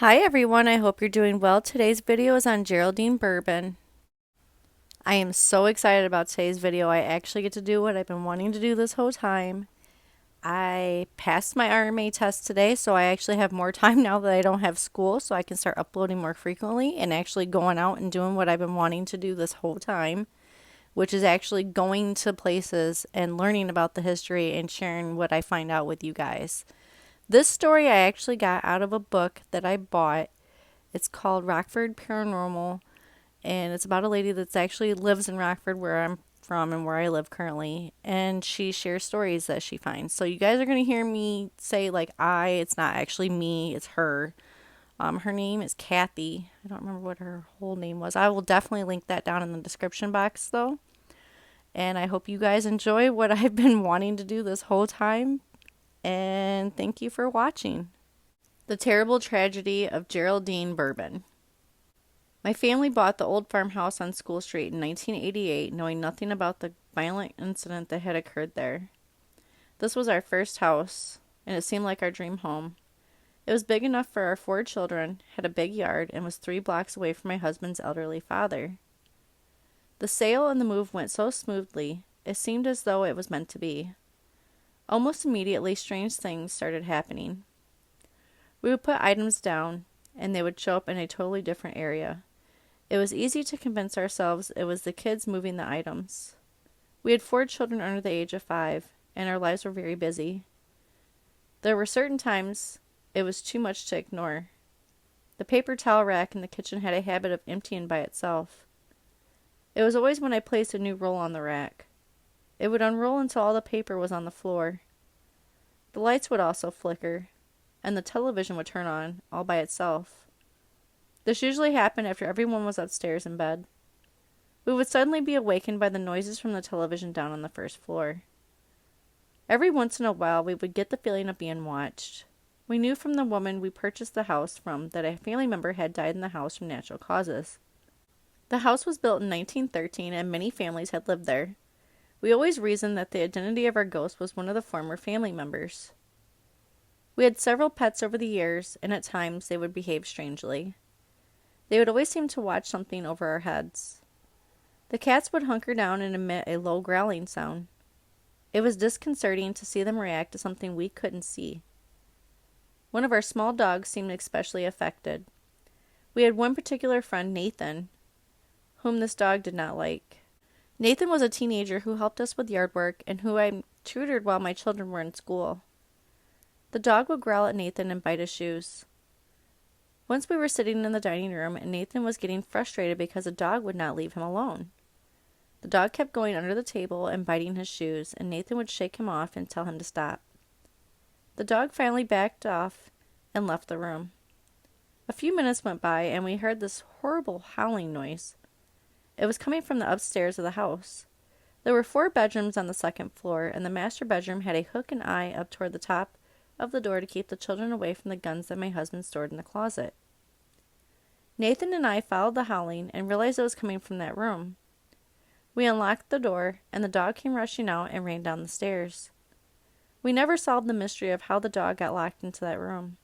Hi everyone, I hope you're doing well. Today's video is on Geraldine Bourbon. I am so excited about today's video. I actually get to do what I've been wanting to do this whole time. I passed my RMA test today, so I actually have more time now that I don't have school, so I can start uploading more frequently and actually going out and doing what I've been wanting to do this whole time, which is actually going to places and learning about the history and sharing what I find out with you guys. This story I actually got out of a book that I bought. It's called Rockford Paranormal, and it's about a lady that's actually lives in Rockford, where I'm from and where I live currently, and she shares stories that she finds. So you guys are going to hear me say it's not actually me, it's her. Her name is Kathi. I don't remember what her whole name was. I will definitely link that down in the description box though. And I hope you guys enjoy what I've been wanting to do this whole time. And thank you for watching. The Terrible Tragedy of Geraldine Bourbon. My family bought the old farmhouse on School Street in 1988, knowing nothing about the violent incident that had occurred there. This was our first house, and it seemed like our dream home. It was big enough for our 4 children, had a big yard, and was 3 blocks away from my husband's elderly father. The sale and the move went so smoothly, it seemed as though it was meant to be. Almost immediately, strange things started happening. We would put items down, and they would show up in a totally different area. It was easy to convince ourselves it was the kids moving the items. We had 4 children under the age of 5, and our lives were very busy. There were certain times it was too much to ignore. The paper towel rack in the kitchen had a habit of emptying by itself. It was always when I placed a new roll on the rack. It would unroll until all the paper was on the floor. The lights would also flicker, and the television would turn on all by itself. This usually happened after everyone was upstairs in bed. We would suddenly be awakened by the noises from the television down on the first floor. Every once in a while, we would get the feeling of being watched. We knew from the woman we purchased the house from that a family member had died in the house from natural causes. The house was built in 1913, and many families had lived there. We always reasoned that the identity of our ghost was one of the former family members. We had several pets over the years, and at times they would behave strangely. They would always seem to watch something over our heads. The cats would hunker down and emit a low growling sound. It was disconcerting to see them react to something we couldn't see. One of our small dogs seemed especially affected. We had one particular friend, Nathan, whom this dog did not like. Nathan was a teenager who helped us with yard work and who I tutored while my children were in school. The dog would growl at Nathan and bite his shoes. Once we were sitting in the dining room, and Nathan was getting frustrated because the dog would not leave him alone. The dog kept going under the table and biting his shoes, and Nathan would shake him off and tell him to stop. The dog finally backed off and left the room. A few minutes went by, and we heard this horrible howling noise. It was coming from the upstairs of the house. There were 4 bedrooms on the second floor, and the master bedroom had a hook and eye up toward the top of the door to keep the children away from the guns that my husband stored in the closet. Nathan and I followed the howling and realized it was coming from that room. We unlocked the door, and the dog came rushing out and ran down the stairs. We never solved the mystery of how the dog got locked into that room.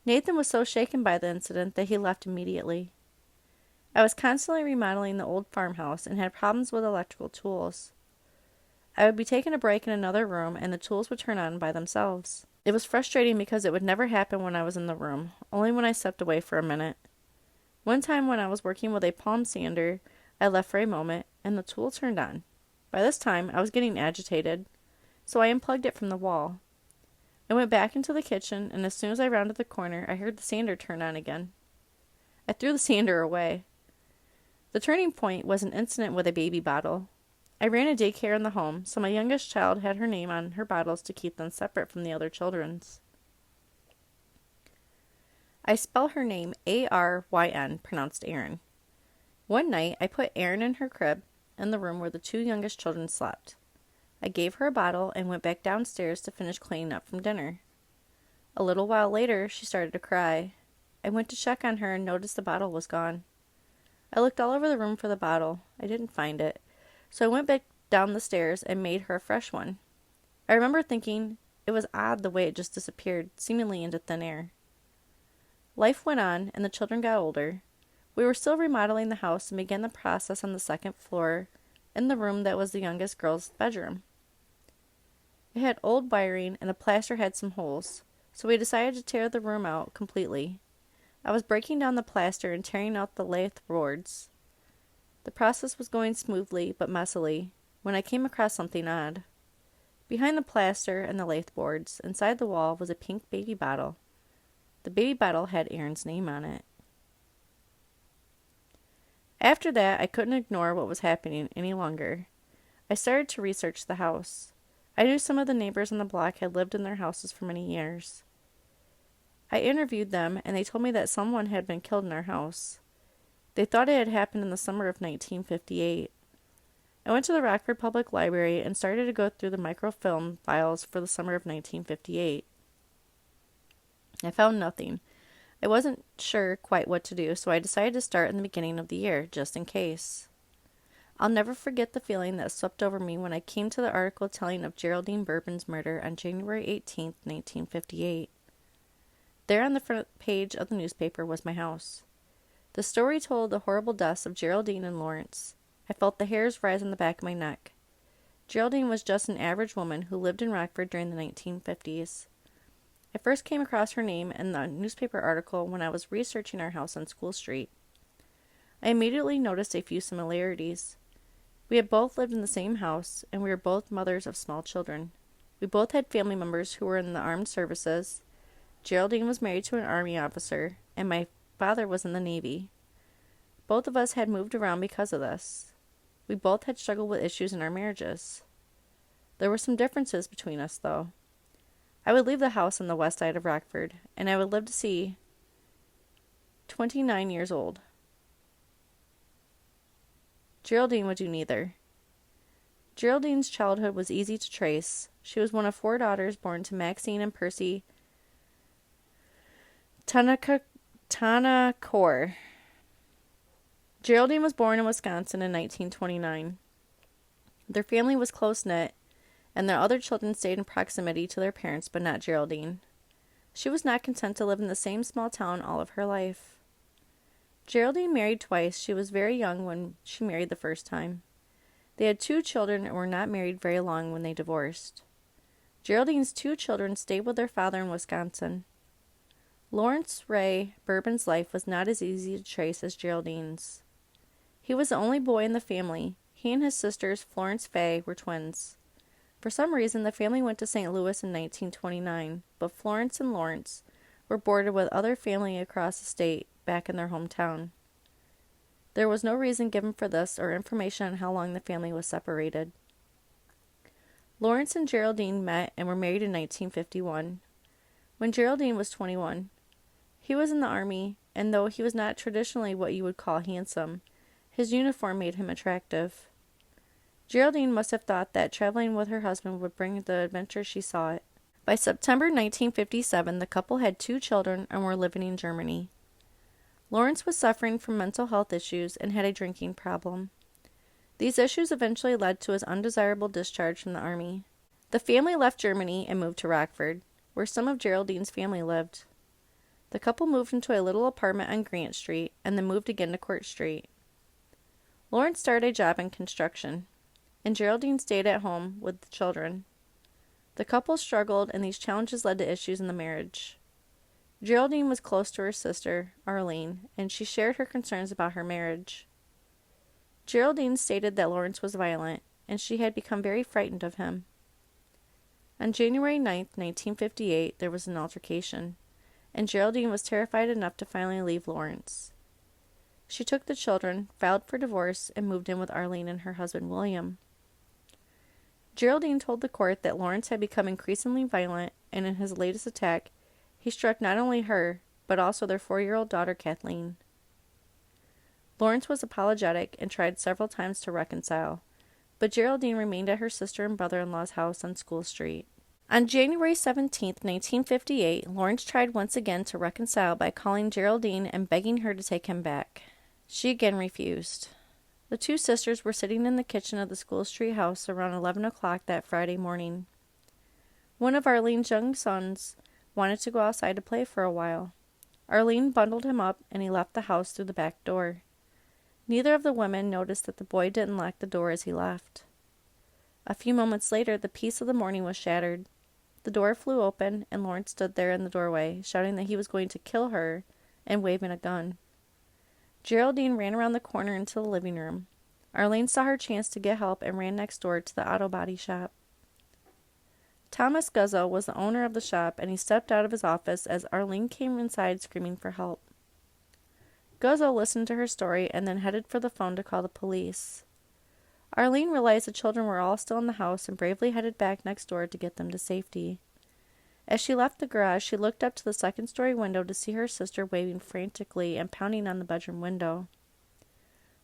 Nathan was so shaken by the incident that he left immediately. I was constantly remodeling the old farmhouse and had problems with electrical tools. I would be taking a break in another room, and the tools would turn on by themselves. It was frustrating because it would never happen when I was in the room, only when I stepped away for a minute. One time when I was working with a palm sander, I left for a moment, and the tool turned on. By this time, I was getting agitated, so I unplugged it from the wall. I went back into the kitchen, and as soon as I rounded the corner, I heard the sander turn on again. I threw the sander away. The turning point was an incident with a baby bottle. I ran a daycare in the home, so my youngest child had her name on her bottles to keep them separate from the other children's. I spell her name Aryn, pronounced Aaron. One night, I put Aaron in her crib in the room where the 2 youngest children slept. I gave her a bottle and went back downstairs to finish cleaning up from dinner. A little while later, she started to cry. I went to check on her and noticed the bottle was gone. I looked all over the room for the bottle. I didn't find it, so I went back down the stairs and made her a fresh one. I remember thinking it was odd the way it just disappeared, seemingly into thin air. Life went on, and the children got older. We were still remodeling the house and began the process on the second floor in the room that was the youngest girl's bedroom. It had old wiring, and the plaster had some holes, so we decided to tear the room out completely. I was breaking down the plaster and tearing out the lath boards. The process was going smoothly, but messily, when I came across something odd. Behind the plaster and the lath boards, inside the wall, was a pink baby bottle. The baby bottle had Aaron's name on it. After that, I couldn't ignore what was happening any longer. I started to research the house. I knew some of the neighbors on the block had lived in their houses for many years. I interviewed them, and they told me that someone had been killed in our house. They thought it had happened in the summer of 1958. I went to the Rockford Public Library and started to go through the microfilm files for the summer of 1958. I found nothing. I wasn't sure quite what to do, so I decided to start in the beginning of the year, just in case. I'll never forget the feeling that swept over me when I came to the article telling of Geraldine Bourbon's murder on January 18, 1958. There on the front page of the newspaper was my house. The story told the horrible deaths of Geraldine and Lawerance. I felt the hairs rise on the back of my neck. Geraldine was just an average woman who lived in Rockford during the 1950s. I first came across her name in the newspaper article when I was researching our house on School Street. I immediately noticed a few similarities. We had both lived in the same house, and we were both mothers of small children. We both had family members who were in the armed services. Geraldine was married to an Army officer, and my father was in the Navy. Both of us had moved around because of this. We both had struggled with issues in our marriages. There were some differences between us, though. I would leave the house on the west side of Rockford, and I would live to see 29 years old. Geraldine would do neither. Geraldine's childhood was easy to trace. She was one of 4 daughters born to Maxine and Percy Tanacor. Geraldine was born in Wisconsin in 1929. Their family was close-knit, and their other children stayed in proximity to their parents, but not Geraldine. She was not content to live in the same small town all of her life. Geraldine married twice. She was very young when she married the first time. They had 2 children and were not married very long when they divorced. Geraldine's 2 children stayed with their father in Wisconsin. Lawerance Ray Bourbon's life was not as easy to trace as Geraldine's. He was the only boy in the family. He and his sisters, Florence Fay, were twins. For some reason, the family went to St. Louis in 1929, but Florence and Lawerance were boarded with other family across the state back in their hometown. There was no reason given for this or information on how long the family was separated. Lawerance and Geraldine met and were married in 1951, when Geraldine was 21. He was in the Army, and though he was not traditionally what you would call handsome, his uniform made him attractive. Geraldine must have thought that traveling with her husband would bring the adventure she sought. By September 1957, the couple had 2 children and were living in Germany. Lawerance was suffering from mental health issues and had a drinking problem. These issues eventually led to his undesirable discharge from the Army. The family left Germany and moved to Rockford, where some of Geraldine's family lived. The couple moved into a little apartment on Grant Street and then moved again to Court Street. Lawerance started a job in construction, and Geraldine stayed at home with the children. The couple struggled, and these challenges led to issues in the marriage. Geraldine was close to her sister, Arlene, and she shared her concerns about her marriage. Geraldine stated that Lawerance was violent, and she had become very frightened of him. On January 9, 1958, there was an altercation, and Geraldine was terrified enough to finally leave Lawerance. She took the children, filed for divorce, and moved in with Arlene and her husband, William. Geraldine told the court that Lawerance had become increasingly violent, and in his latest attack, he struck not only her, but also their 4-year-old daughter, Kathleen. Lawerance was apologetic and tried several times to reconcile, but Geraldine remained at her sister and brother-in-law's house on School Street. On January 17, 1958, Lawerance tried once again to reconcile by calling Geraldine and begging her to take him back. She again refused. The 2 sisters were sitting in the kitchen of the School Street house around 11 o'clock that Friday morning. One of Arlene's young sons wanted to go outside to play for a while. Arlene bundled him up and he left the house through the back door. Neither of the women noticed that the boy didn't lock the door as he left. A few moments later, the peace of the morning was shattered. The door flew open, and Lawerance stood there in the doorway, shouting that he was going to kill her and waving a gun. Geraldine ran around the corner into the living room. Arlene saw her chance to get help and ran next door to the auto body shop. Thomas Guzzo was the owner of the shop, and he stepped out of his office as Arlene came inside screaming for help. Guzzo listened to her story and then headed for the phone to call the police. Arlene realized the children were all still in the house and bravely headed back next door to get them to safety. As she left the garage, she looked up to the second-story window to see her sister waving frantically and pounding on the bedroom window.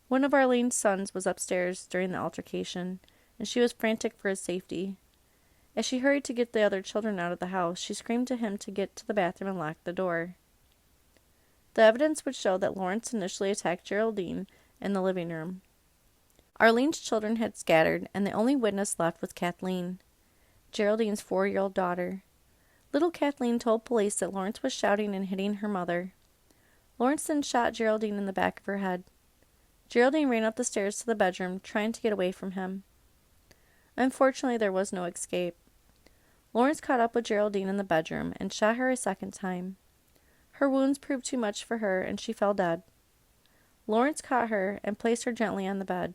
One of Arlene's sons was upstairs during the altercation, and she was frantic for his safety. As she hurried to get the other children out of the house, she screamed to him to get to the bathroom and lock the door. The evidence would show that Lawerance initially attacked Geraldine in the living room. Arlene's children had scattered, and the only witness left was Kathleen, Geraldine's 4-year-old daughter. Little Kathleen told police that Lawerance was shouting and hitting her mother. Lawerance then shot Geraldine in the back of her head. Geraldine ran up the stairs to the bedroom, trying to get away from him. Unfortunately, there was no escape. Lawerance caught up with Geraldine in the bedroom and shot her a second time. Her wounds proved too much for her, and she fell dead. Lawerance caught her and placed her gently on the bed.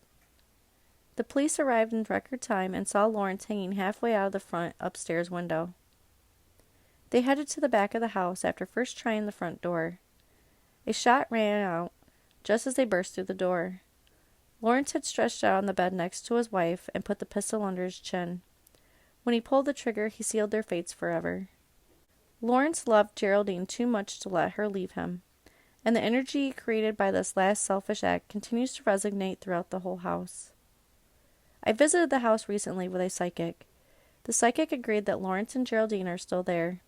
The police arrived in record time and saw Lawerance hanging halfway out of the front upstairs window. They headed to the back of the house after first trying the front door. A shot rang out just as they burst through the door. Lawerance had stretched out on the bed next to his wife and put the pistol under his chin. When he pulled the trigger, he sealed their fates forever. Lawerance loved Geraldine too much to let her leave him, and the energy created by this last selfish act continues to resonate throughout the whole house. I visited the house recently with a psychic. The psychic agreed that Lawerance and Geraldine are still there.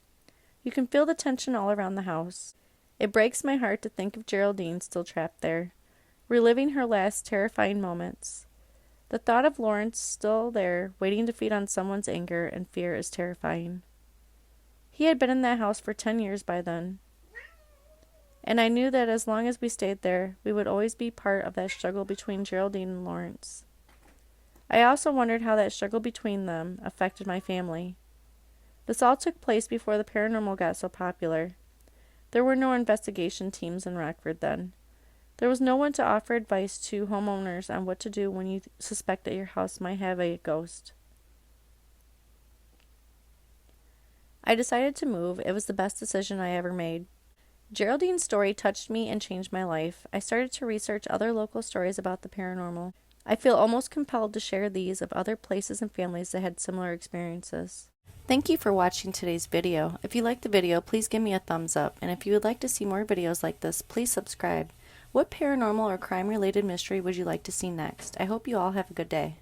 You can feel the tension all around the house. It breaks my heart to think of Geraldine still trapped there, reliving her last terrifying moments. The thought of Lawerance still there, waiting to feed on someone's anger and fear is terrifying. He had been in that house for 10 years by then, and I knew that as long as we stayed there, we would always be part of that struggle between Geraldine and Lawerance. I also wondered how that struggle between them affected my family. This all took place before the paranormal got so popular. There were no investigation teams in Rockford then. There was no one to offer advice to homeowners on what to do when you suspect that your house might have a ghost. I decided to move. It was the best decision I ever made. Geraldine's story touched me and changed my life. I started to research other local stories about the paranormal. I feel almost compelled to share these of other places and families that had similar experiences. Thank you for watching today's video. If you liked the video, please give me a thumbs up, and if you would like to see more videos like this, please subscribe. What paranormal or crime-related mystery would you like to see next? I hope you all have a good day.